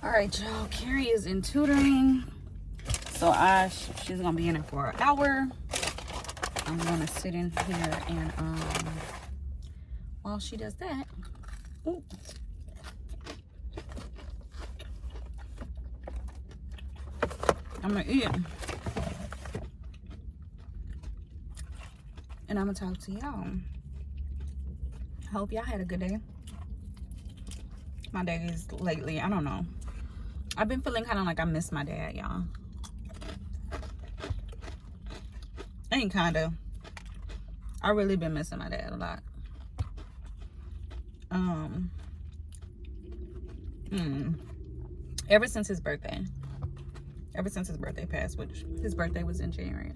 All right, y'all. Carrie is in tutoring, so she's gonna be in it for an hour. I'm gonna sit in here and while she does that, ooh, I'm gonna eat, and I'm gonna talk to y'all. Hope y'all had a good day. My days lately, I don't know. I've been feeling kind of like I miss my dad, y'all. Ain't kinda. I really been missing my dad a lot. Ever since his birthday. Ever since his birthday passed, which his birthday was in January.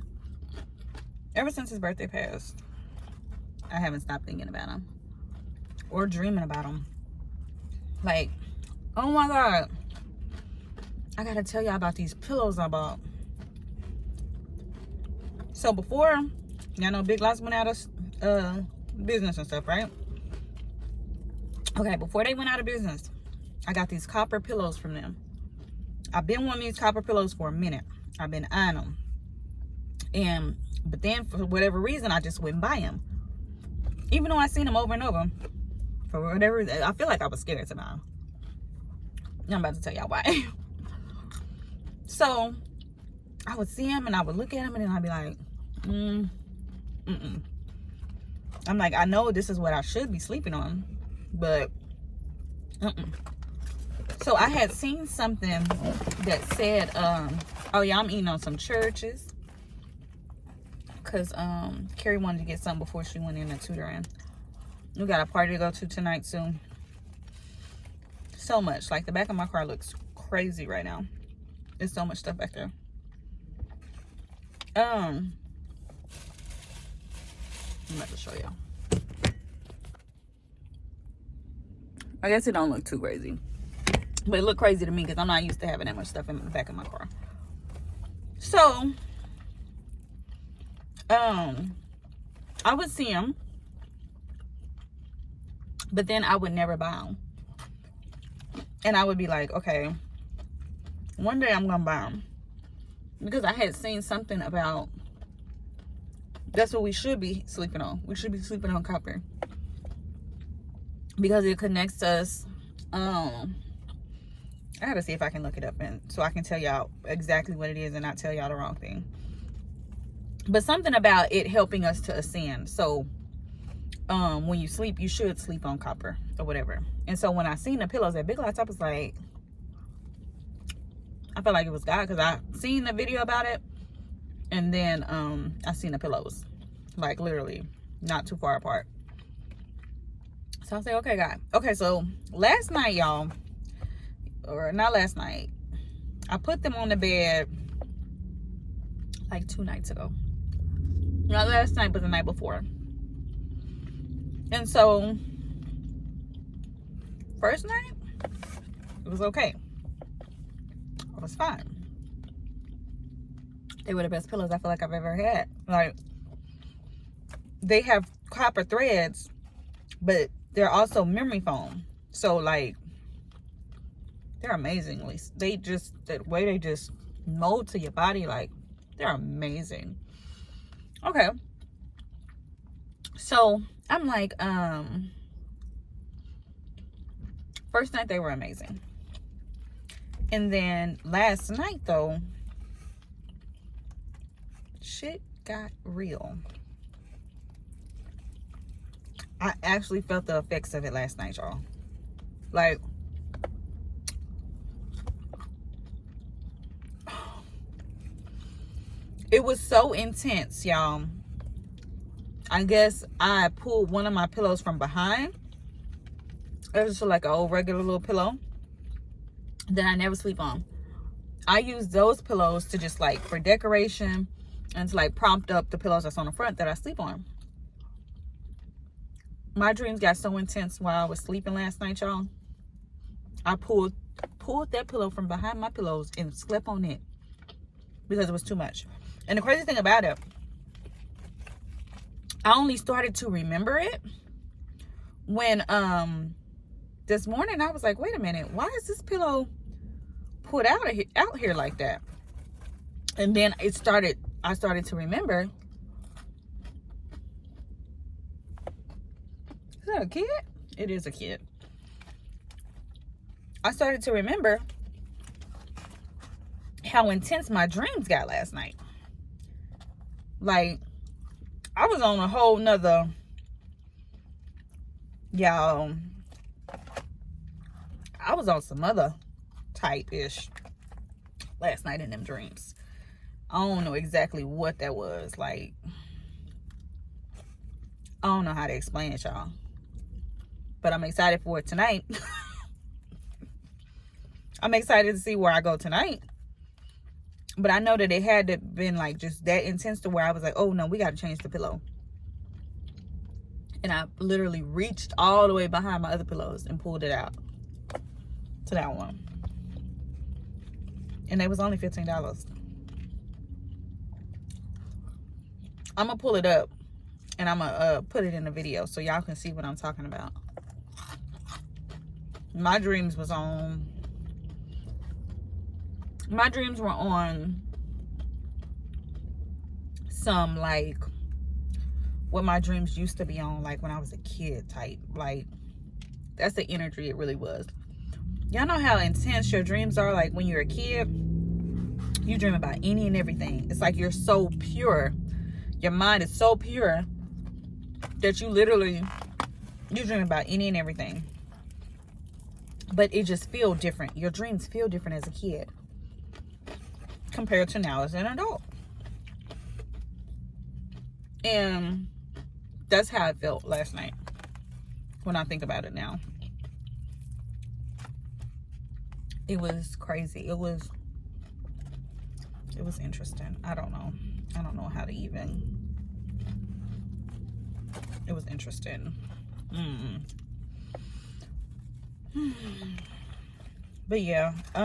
Ever since his birthday passed, I haven't stopped thinking about him. Or dreaming about him. Like, oh my God. I gotta tell y'all about these pillows I bought. So before, y'all know Big Lots went out of business and stuff, right? Okay, before they went out of business, I got these copper pillows from them. I've been wanting these copper pillows for a minute. I've been eyeing them. But then for whatever reason, I just wouldn't buy them. Even though I seen them over and over. For whatever reason, I feel like I was scared to buy them. I'm about to tell y'all why. So I would see them and I would look at them and then I'd be like, I'm like, I know this is what I should be sleeping on, but So I had seen something that said, oh yeah, I'm eating on some churches. Cause Carrie wanted to get something before she went in to tutoring. We got a party to go to tonight soon. So much. Like the back of my car looks crazy right now. There's so much stuff back there. I'm about to show y'all. I guess it don't look too crazy. But it looked crazy to me because I'm not used to having that much stuff in the back of my car. So, I would see them. But then I would never buy them. And I would be like, okay, one day I'm going to buy them. Because I had seen something about, that's what we should be sleeping on. We should be sleeping on copper. Because it connects us. I gotta see if I can look it up and so I can tell y'all exactly what it is and not tell y'all the wrong thing. But something about it helping us to ascend. So when you sleep, you should sleep on copper or whatever. And so when I seen the pillows at Big Lots, I was like, I felt like it was God because I seen the video about it. And then I seen the pillows. Like literally not too far apart. So I was like, okay, God. Okay, so last night, y'all, or not last night, I put them on the bed like 2 nights ago. Not last night, but the night before. And so, first night, it was okay. I was fine. They were the best pillows I feel like I've ever had. Like, they have copper threads, but they're also memory foam. So, like, they're amazingly, the way they just mold to your body, like, they're amazing. Okay. So, I'm like, first night they were amazing. And then last night, though, shit got real. I actually felt the effects of it last night, y'all. Like, it was so intense, y'all. I guess I pulled one of my pillows from behind. It was just like an old regular little pillow that I never sleep on. I use those pillows to just like for decoration and to like prompt up the pillows that's on the front that I sleep on. My dreams got so intense while I was sleeping last night, y'all. I pulled that pillow from behind my pillows and slept on it because it was too much. And the crazy thing about it, I only started to remember it when this morning I was like, wait a minute, why is this pillow put out here like that. And then I started to remember, is that a kid? It is a kid. I started to remember how intense my dreams got last night. Like, I was on a whole nother, y'all, I was on some other type-ish last night in them dreams. I don't know exactly what that was. Like, I don't know how to explain it, y'all. But I'm excited for it tonight. I'm excited to see where I go tonight. But I know that it had to been like just that intense to where I was like, oh no, we got to change the pillow. And I literally reached all the way behind my other pillows and pulled it out to that one. And it was only $15. I'm going to pull it up and I'm going to put it in the video so y'all can see what I'm talking about. My dreams were on some like what my dreams used to be on, like when I was a kid type. Like, that's the energy it really was. Y'all know how intense your dreams are. Like when you're a kid, you dream about any and everything. It's like you're so pure. Your mind is so pure that you dream about any and everything. But it just feels different. Your dreams feel different as a kid compared to now as an adult. And that's how it felt last night when I think about it now. It was crazy. It was interesting. I don't know how to even. It was interesting. But yeah, I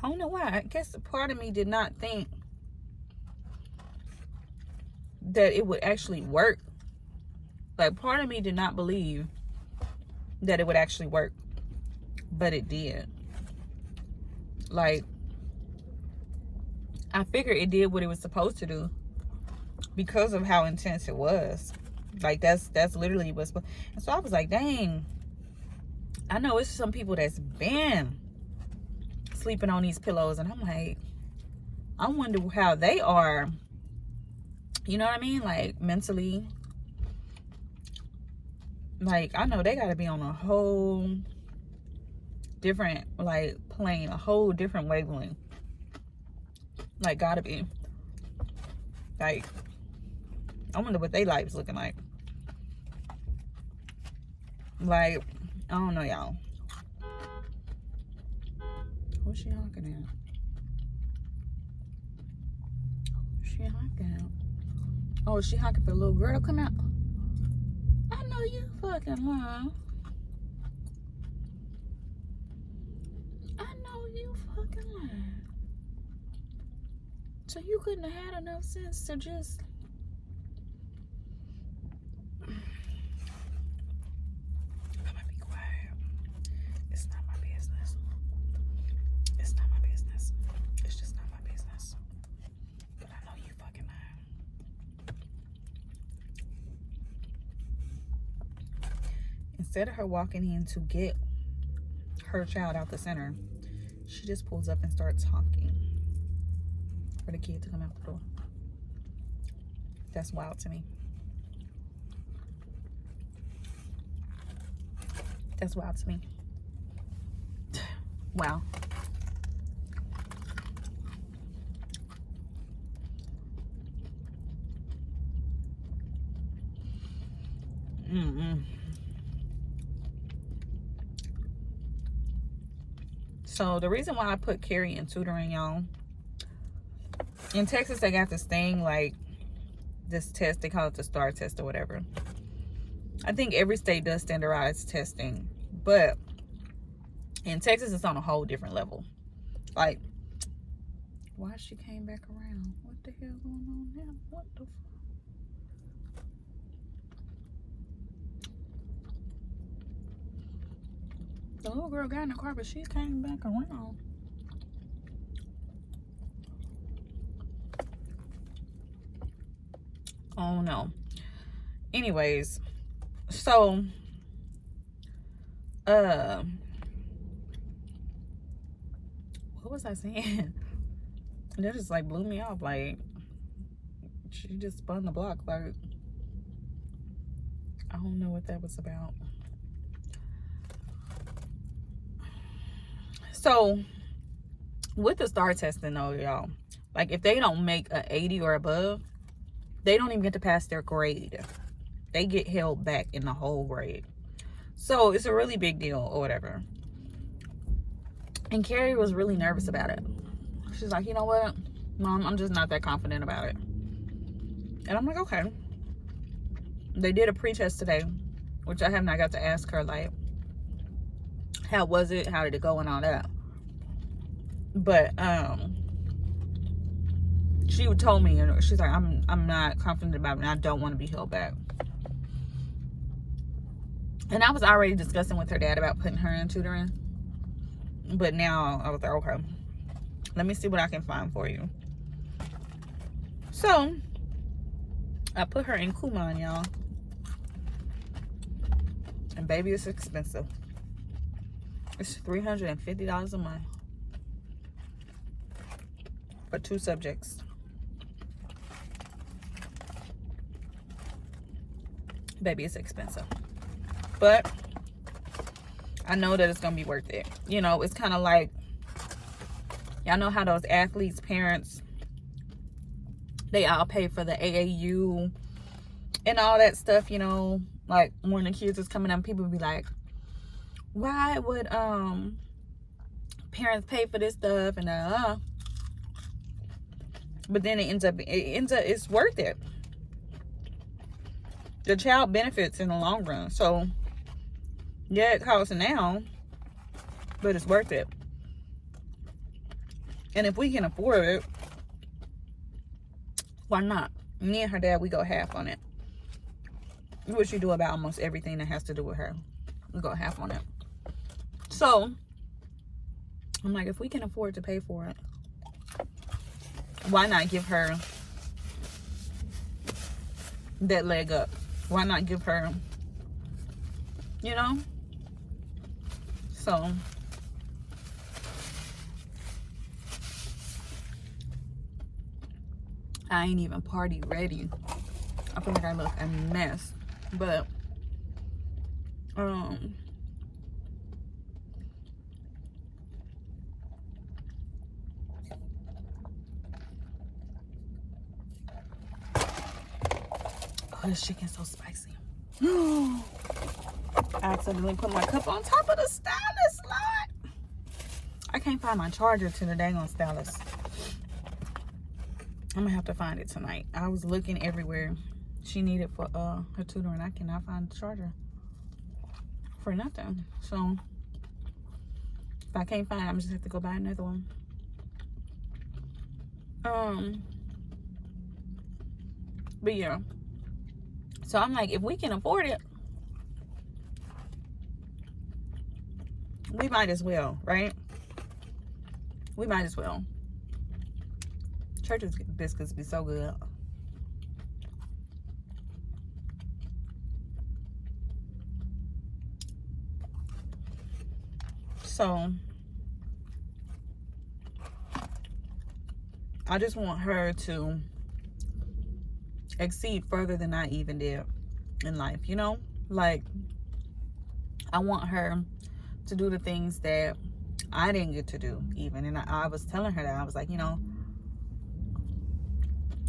don't know why. I guess part of me did not think that it would actually work. Like, part of me did not believe that it would actually work, but it did. Like, I figured it did what it was supposed to do because of how intense it was. Like, that's literally what's. And so I was like, dang, I know it's some people that's been sleeping on these pillows, and I'm like, I wonder how they are, you know what I mean, like mentally. Like, I know they got to be on a whole different like plane, a whole different wavelength. Like, gotta be. Like, I wonder what their life's looking like. Like, I don't know, y'all. Who's she honking at? Who's she honking at? Oh, she honking for a little girl to come out? I know you fucking lying. I know you fucking lying. So you couldn't have had enough sense to just... I'm gonna be quiet. It's not my business. It's not my business. It's just not my business. But I know you fucking lying. Instead of her walking in to get her child out the center, she just pulls up and starts honking for the kid to come out the door. That's wild to me. That's wild to me. Wow. So the reason why I put Carrie in tutoring, y'all, in Texas they got this thing, like this test, they call it the STAR test or whatever. I think every state does standardized testing, but in Texas it's on a whole different level. Like, why she came back around? What the hell going on now? What the fuck? The little girl got in the car, but she came back around. Oh no. Anyways, so what was I saying? That just like blew me off. Like, she just spun the block. Like, I don't know what that was about. So with the STAAR testing though, y'all, like if they don't make a 80 or above, they don't even get to pass their grade. They get held back in the whole grade. So it's a really big deal or whatever. And Carrie was really nervous about it. She's like, you know what, Mom, I'm just not that confident about it. And I'm like, okay. They did a pre-test today, which I have not got to ask her, like, how was it? How did it go and all that? But she told me, and she's like, I'm not confident about it, and I don't want to be held back. And I was already discussing with her dad about putting her in tutoring. But now I was like, okay, let me see what I can find for you. So I put her in Kumon, y'all. And baby, it's expensive. It's $350 a month for 2 subjects. Baby, it's expensive. But I know that it's going to be worth it. You know, it's kind of like, y'all know how those athletes' parents, they all pay for the AAU and all that stuff, you know. Like, when the kids is coming up, people be like, why would parents pay for this stuff? And but then it's worth it. The child benefits in the long run. So yeah, it costs now, but it's worth it. And if we can afford it, why not? Me and her dad, we go half on it. Which you do about almost everything that has to do with her. We go half on it. So I'm like, if we can afford to pay for it, why not give her that leg up? Why not give her, you know? So I ain't even party ready. I feel like I look a mess. But oh, this chicken's so spicy. I accidentally put my cup on top of the stylus, Lord. I can't find my charger to the dang on stylus. I'm gonna have to find it tonight. I was looking everywhere she needed for her tutoring. I cannot find the charger for nothing. So if I can't find it, I'm just have to go buy another one. But yeah. So I'm like, if we can afford it, we might as well, right? We might as well. Church's biscuits be so good. So I just want her to exceed further than I even did in life, you know? Like, I want her to do the things that I didn't get to do even. And I was telling her that. I was like, you know,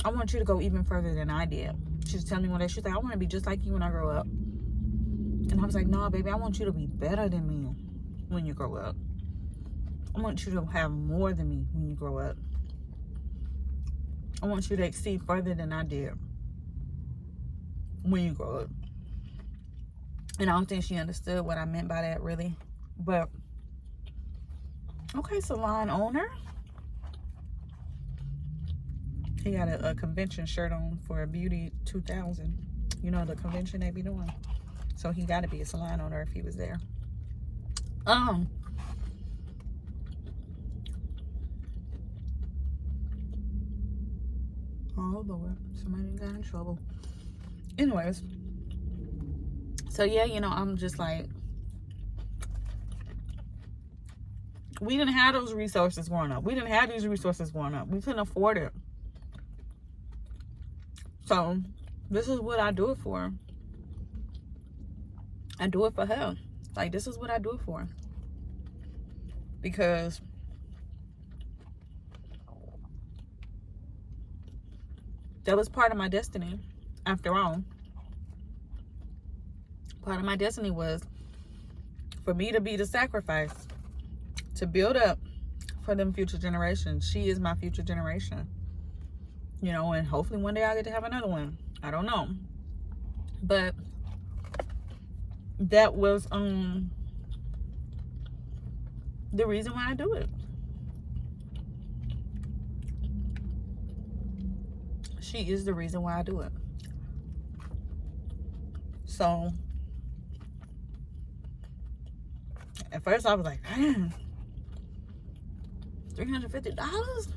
I want you to go even further than I did. She was telling me one day, she's like, I want to be just like you when I grow up. And I was like, no, baby, I want you to be better than me when you grow up. I want you to have more than me when you grow up. I want you to exceed further than I did when you grow up. And I don't think she understood what I meant by that, really. But, okay, salon owner. He got a convention shirt on for a Beauty 2000. You know, the convention they be doing. So he got to be a salon owner if he was there. Oh Lord, somebody got in trouble. Anyways, so yeah, you know, I'm just like, we didn't have those resources growing up. We didn't have these resources growing up. We couldn't afford it. So this is what I do it for. I do it for her. Like, this is what I do it for. Because that was part of my destiny, after all. Part of my destiny was for me to be the sacrifice, to build up for them future generations. She is my future generation. You know, and hopefully one day I'll get to have another one. I don't know. But that was the reason why I do it. She is the reason why I do it. So at first I was like, man, $350?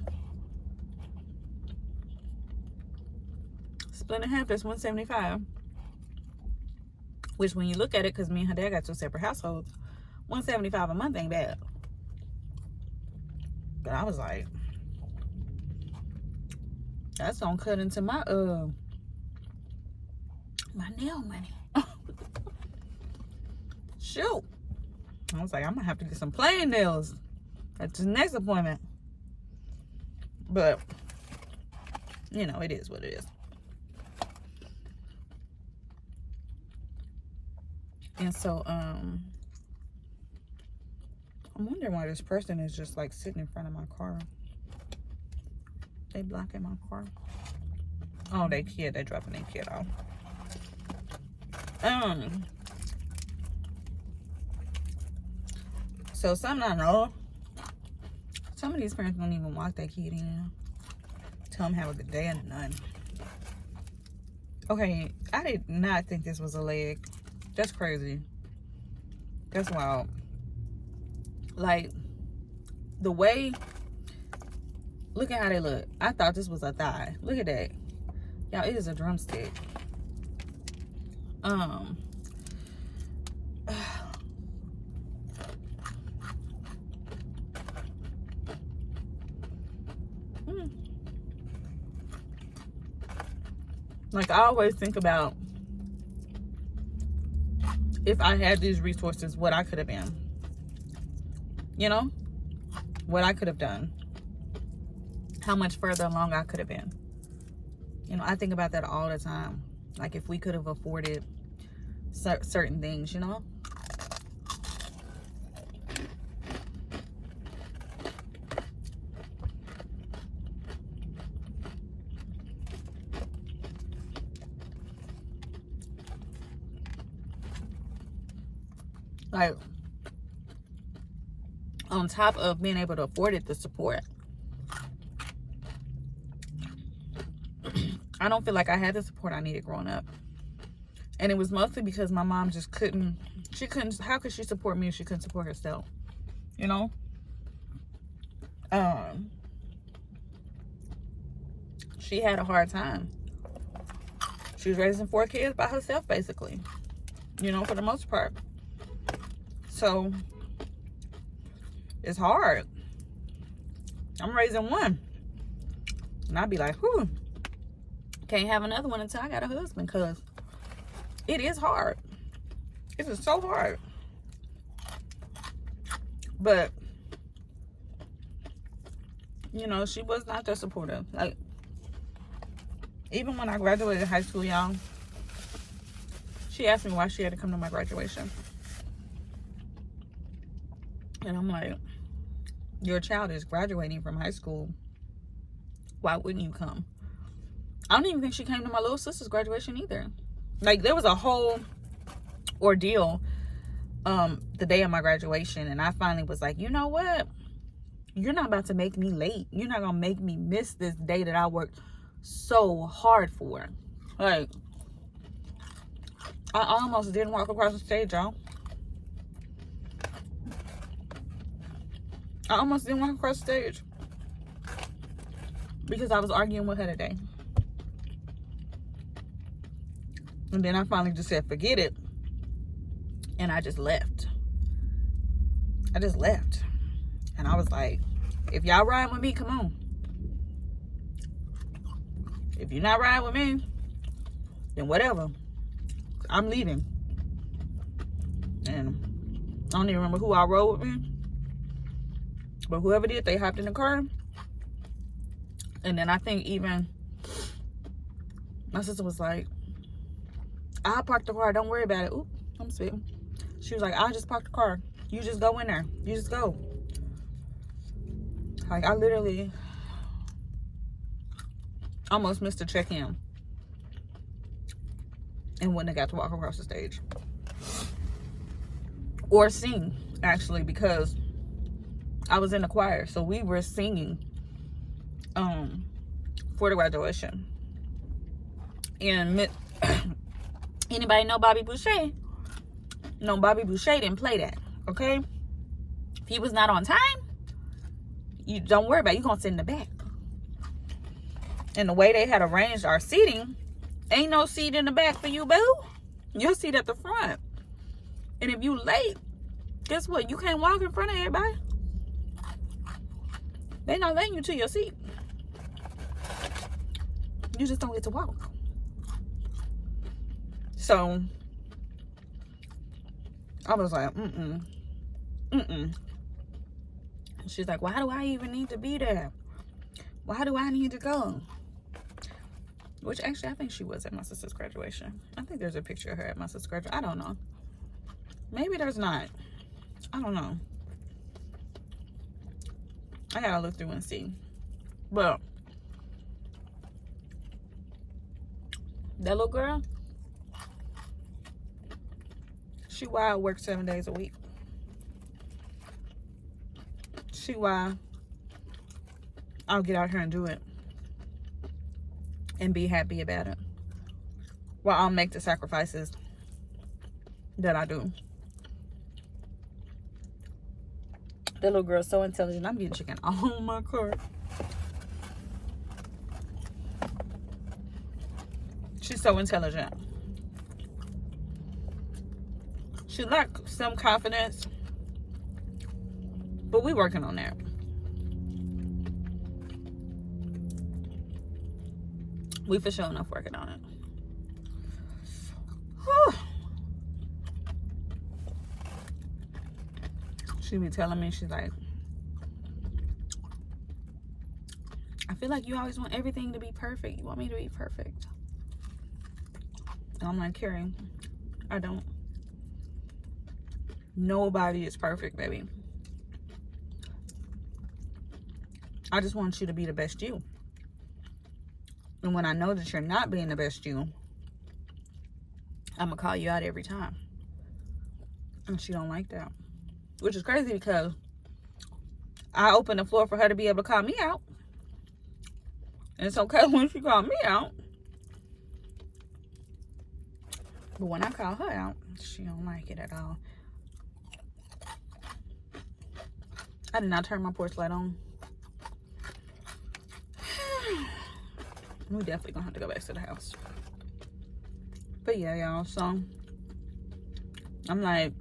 Split in half, that's $175. Which when you look at it, because me and her dad got two separate households, $175 a month ain't bad. But I was like, that's gonna cut into my my nail money. Shoot. I was like, I'm gonna have to get some plain nails at the next appointment. But you know, it is what it is. And so I'm wondering why this person is just like sitting in front of my car. They blocking my car. Oh, they dropping their kid off. So something I know, some of these parents don't even walk their kid in. Tell them have a good day and none. Okay, I did not think this was a leg. That's crazy. That's wild. Like, the way, look at how they look. I thought this was a thigh. Look at that. Y'all, it is a drumstick. Like, I always think about if I had these resources, what I could have been. You know? What I could have done. How much further along I could have been. You know, I think about that all the time. Like, if we could have afforded certain things, you know? Like, on top of being able to afford it, the support. I don't feel like I had the support I needed growing up. And it was mostly because my mom just couldn't, how could she support me if she couldn't support herself? You know? She had a hard time. She was raising 4 kids by herself, basically. You know, for the most part. So, it's hard. I'm raising 1. And I'd be like, whew. Can't have another one until I got a husband, because it is hard. It is so hard. But, you know, she was not that supportive. Like, even when I graduated high school, y'all, she asked me why she had to come to my graduation. And I'm like, your child is graduating from high school. Why wouldn't you come? I don't even think she came to my little sister's graduation either. Like, there was a whole ordeal the day of my graduation. And I finally was like, you know what? You're not about to make me late. You're not going to make me miss this day that I worked so hard for. Like, I almost didn't walk across the stage, y'all. I almost didn't walk across the stage because I was arguing with her today. And then I finally just said, forget it. And I just left. I just left. And I was like, if y'all ride with me, come on. If you're not riding with me, then whatever. I'm leaving. And I don't even remember who I rode with me. But whoever did, they hopped in the car. And then I think even my sister was like, I'll park the car. Don't worry about it. Oop, I'm spitting. She was like, I'll just park the car. You just go in there. You just go. Like, I literally almost missed a check-in and wouldn't have got to walk across the stage. Or sing, actually, because I was in the choir. So we were singing for the graduation. And anybody know Bobby Boucher? No, Bobby Boucher didn't play that, okay? If he was not on time, you don't worry about it. You're going to sit in the back. And the way they had arranged our seating, ain't no seat in the back for you, boo. You'll sit at the front. And if you late, guess what? You can't walk in front of everybody. They not letting you to your seat. You just don't get to walk. So I was like, She's like, why do I even need to be there? Why do I need to go? Which actually, I think she was at my sister's graduation. I think there's a picture of her at my sister's graduation. I don't know. Maybe there's not. I don't know. I gotta look through and see. But that little girl, she wild, works 7 days a week. She why I'll get out here and do it and be happy about it. Well, I'll make the sacrifices that I do. That little girl's so intelligent. I'm getting chicken all in my car. She's so intelligent. She lacks some confidence, but we working on that. We for sure enough working on it. Whew. She be telling me, she's like, I feel like you always want everything to be perfect. You want me to be perfect. And I'm like, Carrie, I don't. Nobody is perfect, baby. I just want you to be the best you. And when I know that you're not being the best you, I'm going to call you out every time. And she don't like that. Which is crazy because I opened the floor for her to be able to call me out. And it's okay when she called me out. But when I call her out, she don't like it at all. I did not turn my porch light on. We definitely gonna have to go back to the house. But yeah, y'all, so I'm like,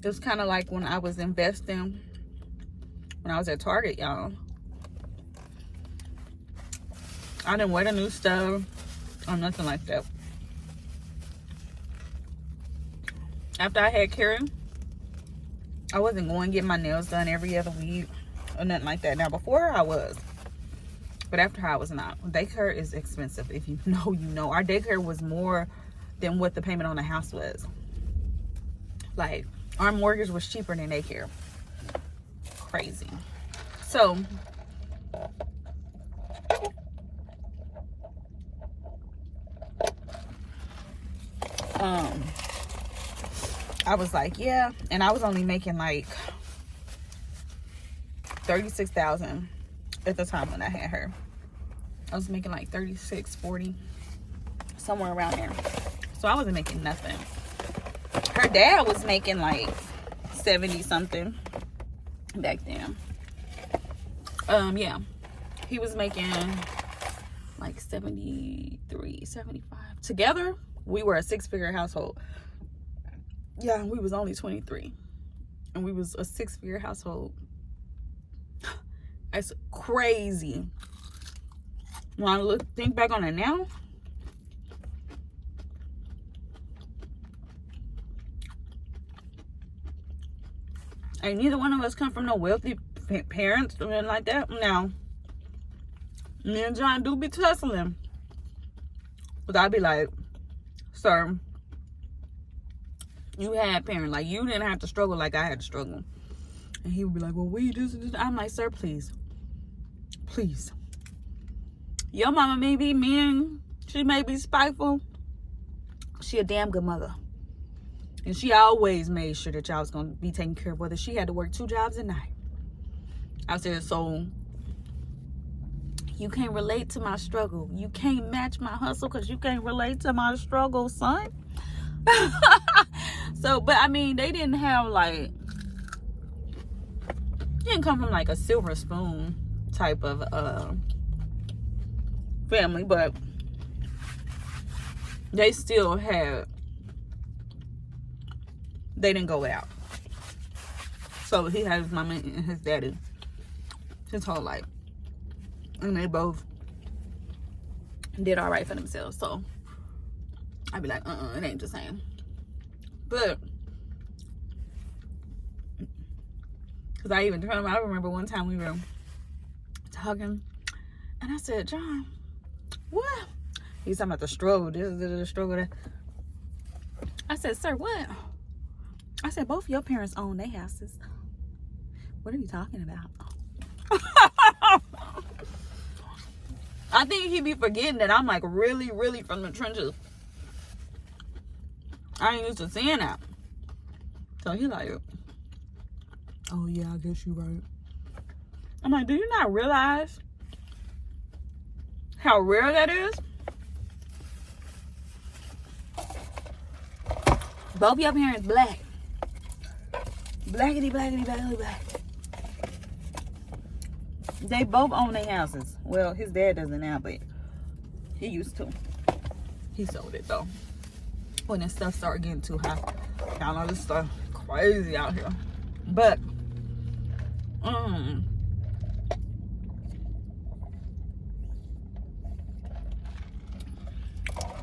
it was kind of like when I was investing, when I was at Target, y'all. I didn't wear the new stuff or nothing like that. After I had Karen, I wasn't going to get my nails done every other week or nothing like that. Now, before her, I was. But after her, I was not. Daycare is expensive. If you know, you know. Our daycare was more than what the payment on the house was. Like, our mortgage was cheaper than daycare. Crazy. So, I was like, yeah. And I was only making like $36,000 at the time when I had her. I was making like 36, 40, somewhere around there. So I wasn't making nothing. Her dad was making like 70 something back then. Yeah, he was making like 73, 75. Together, we were a 6-figure household. Yeah, we was only 23. And we was a 6-figure household. That's crazy. When I think back on it now, and neither one of us come from no wealthy parents or anything like that. Now, me and John do be tussling. But I'd be like, sir, you had parents. Like, you didn't have to struggle like I had to struggle. And he would be like, well, we this and this. I'm like, sir, please. Please. Your mama may be mean. She may be spiteful. She a damn good mother. And she always made sure that y'all was going to be taken care of, whether she had to work 2 jobs a night. I said, so you can't relate to my struggle. You can't match my hustle because you can't relate to my struggle, son. So, but I mean, they didn't have like, didn't come from like a silver spoon type of family, but they still had, they didn't go out. So he had his mama and his daddy his whole life, and they both did all right for themselves. So I'd be like, it ain't the same. But because I even told him, I remember one time we were talking, and I said, John, what? He's talking about the struggle, the struggle, that. I said, sir, what? I said, both your parents own their houses. What are you talking about? I think he be forgetting that I'm like really, really from the trenches. I ain't used to seeing that. So he like, oh yeah, I guess you right. I'm like, do you not realize how rare that is? Both your parents black. Blackity, blackity, blackity, black. They both own their houses. Well, his dad doesn't now, but he used to. He sold it though. When this stuff started getting too high. Y'all know this stuff crazy out here. But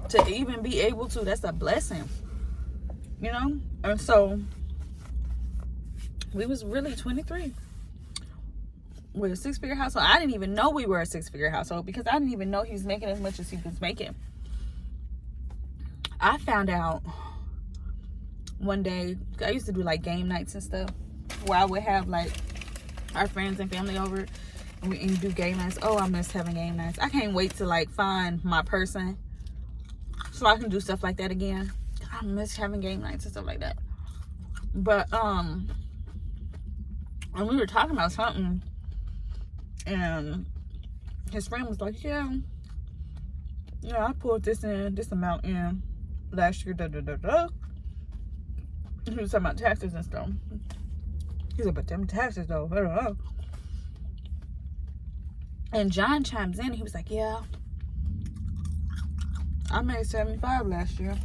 to even be able to, that's a blessing. You know? And so we was really 23. We're a 6-figure household. I didn't even know we were a 6-figure household because I didn't even know he was making as much as he was making. I found out one day, I used to do like game nights and stuff where I would have like our friends and family over and we do game nights. Oh, I miss having game nights. I can't wait to like find my person so I can do stuff like that again. I miss having game nights and stuff like that. But and we were talking about something, and his friend was like, yeah, I pulled this amount in last year, He was talking about taxes and stuff. He said, but them taxes though, I don't know. And John chimes in, he was like, yeah, I made 75 last year.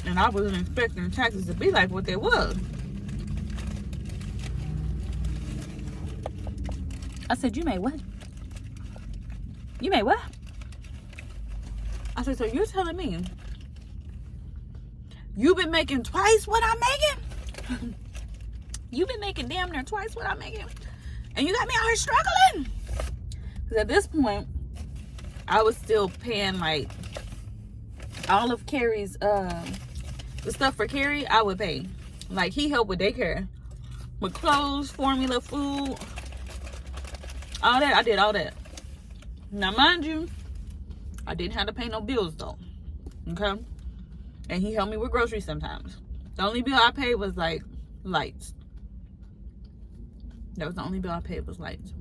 And I wasn't expecting taxes to be like what they was. I said, you made what? You made what? I said, so you're telling me you've been making twice what I'm making? You've been making damn near twice what I'm making? And you got me out here struggling? Because at this point, I was still paying like all of Carrie's, the stuff for Carrie, I would pay. Like, he helped with daycare. With clothes, formula, food, all that. I did all that. Now, mind you, I didn't have to pay no bills, though. Okay? And he helped me with groceries sometimes. The only bill I paid was, like, lights. That was the only bill I paid was lights.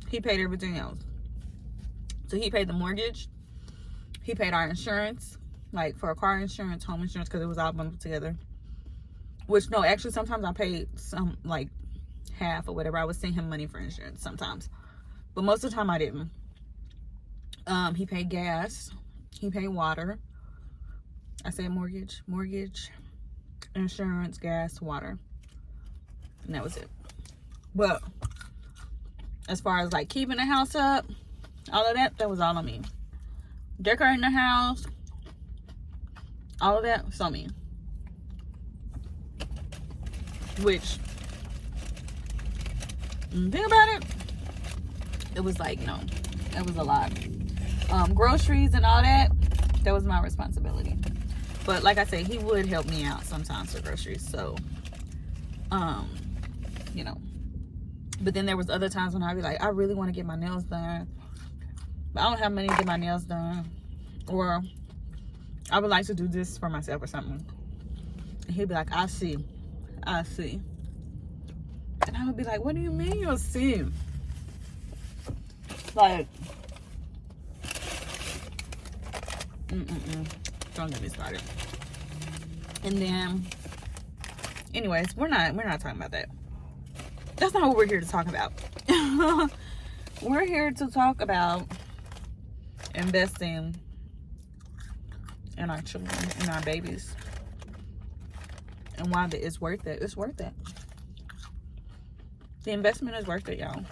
He paid everything else. So, he paid the mortgage. He paid our insurance. like for car insurance, home insurance, because it was all bundled together. Which, no, actually sometimes I paid some, like half or whatever. I would send him money for insurance sometimes, but most of the time I didn't. He paid gas, he paid water. I said mortgage, insurance, gas, water, and that was it. But as far as like keeping the house up, all of that was all on me. Decorating the house, all of that was on me. Which, think about it, it was like, no, that was a lot. Groceries and all that was my responsibility. But like I said, he would help me out sometimes for groceries. So, you know. But then there was other times when I'd be like, I really want to get my nails done, but I don't have money to get my nails done. Or I would like to do this for myself or something. And he'd be like, I see. And I would be like, what do you mean you'll see? Like, don't get me started. And then, anyways, we're not talking about that. That's not what we're here to talk about. We're here to talk about investing in our children, in our babies, and why it's worth it. It's worth it. The investment is worth it, y'all.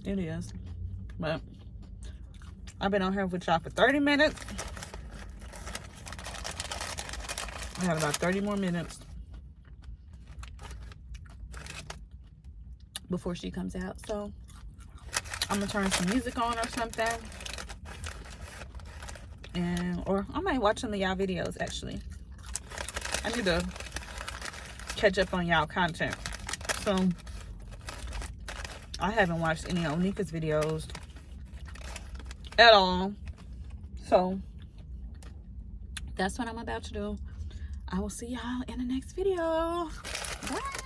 It is. But I've been on here with y'all for 30 minutes. I got about 30 more minutes before she comes out. So I'm gonna turn some music on or something. Or I might watch some of y'all videos actually. I need to catch up on y'all content. So I haven't watched any of Onika's videos at all. So that's what I'm about to do. I will see y'all in the next video. Bye.